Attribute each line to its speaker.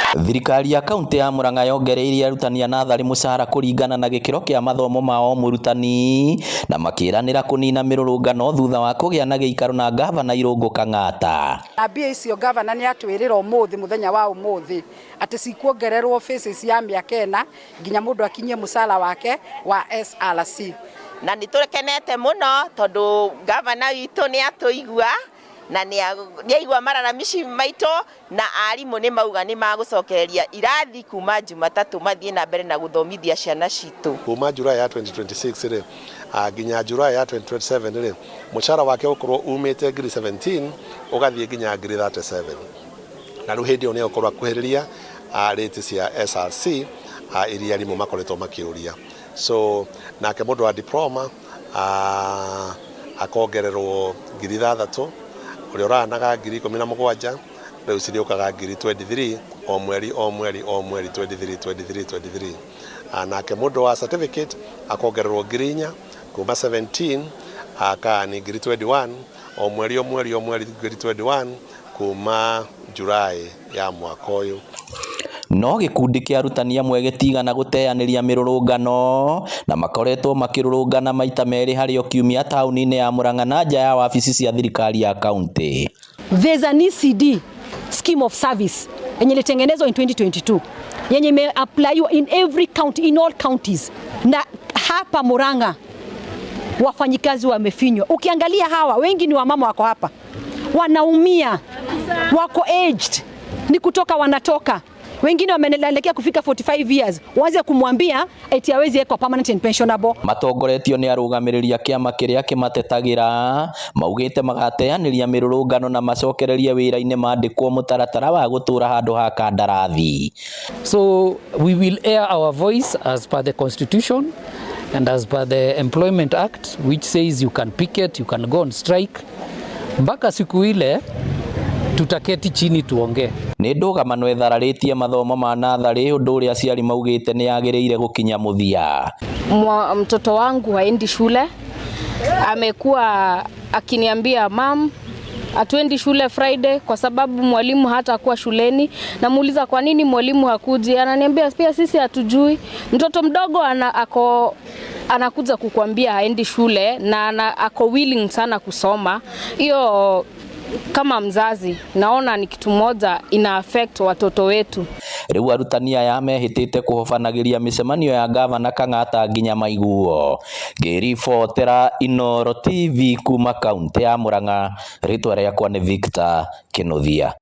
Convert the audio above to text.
Speaker 1: Thirikari ya kaunti ya Murang'a yongereirie arutani a natharĩ mũcara kũringana na gĩkĩro kĩa mathomo mao mũrutani na makĩranĩra kũnina mĩrũrũngano thutha wa kũgĩa na gĩikaro na gavana Irũngũ Kang'ata.
Speaker 2: Mbia icio gavana nĩ atwĩrĩra ũmũthĩ mũthenya wa ũmũthĩ atĩ cikuongererwo phases ya mĩaka 4 nginya mũndũ akinyie mũcara wake wa SRC.
Speaker 3: Na nĩ tũkenete mũno tondũ gavana witũ nĩ atũigua na nĩ aigua mararamici maitũ na arimũ nĩ mauga nĩ magũcokereria irathi kuma Jumatatũ mathiĩ na mbere na gũthomithia ciana citũ.
Speaker 4: Kuma Julai ya 2026 rĩ nginya Julai ya 2027 rĩ mũcara wake ũkorwo umĩte ngiri 17 ũgathiĩ nginya ngiri 37. Na rĩu hĩndĩ ĩyo nĩ ũkorwo kuhĩrĩria rate cia SRC iria arimũ makoretwo makĩũria. So nake mũndũ wa diploma akongererwo ngiri 3 ũrĩa ũranaga ngiri 17 rĩu cirĩũkaga ngiri 23 o mweri 23. Nake mũndũ wa certificate akongererwo ngiri 4 kuma 17 akani ngiri 21 o mweri ngiri 21 kuma Julai ya mwaka ũyũ.
Speaker 1: No gĩkundi kĩa arutani amwe gĩtigana gũteanĩria mĩrũrũngano na makoretwo makĩrũrũngana maita merĩ harĩ o kiumia taũni-inĩ ya Murang'a na nja ya wabici cia thirikari ya kaunti.
Speaker 5: There's an ECD scheme of service yenye ilitengenezwa in 2022 yenye imeapplywa in every county, in all counties, na hapa Murang'a wafanyikazi wamefinywa. Ukiangalia hawa wengi ni wamama wako hapa wanaumia, wako aged, ni kutoka wanatoka, wengine wamenelekea kufika 45 years, waanze kumwambia eti hawezi eka permanent and pensionable.
Speaker 1: Matongoretio nĩ arũgamĩrĩri a kĩama kĩrĩa kĩmatetagĩra maugĩte magateanĩria mĩrũrũngano na macokererie wĩra-inĩ mandĩkwo mũtaratara wa gũtũra handũ ha kandarathi.
Speaker 6: So we will air our voice as per the constitution and as per the Employment Act, which says you can picket, you can go on strike. Mpaka siku ile tutaketi chini tuongee.
Speaker 1: Nĩ ndũgamano ethararĩtie mathomo ma natharĩ ũndũ ũrĩa aciari maugĩte nĩ yagĩrĩire gũkinya mũthia.
Speaker 7: Mtoto wangu haendi shule, amekuwa akiniambia mam, atuendi shule Friday kwa sababu mwalimu hatakuwa shuleni. Namuuliza kwa nini mwalimu hakuji, ananiambia pia sisi hatujui. Mtoto mdogo anakuja kukuambia haendi shule na ako willing sana kusoma. Hiyo kama mzazi naona ni kitu moja ina affect watoto wetu.
Speaker 1: Rĩu arutani aya mehĩtĩte kũhobanagĩria mĩcemanio ya gavana Kang'ata nginya maiguo. Ngĩribotera Inooro TV kuma kaunti ya Murang'a, rĩtwa rĩakwa nĩ Victor Kĩnuthia.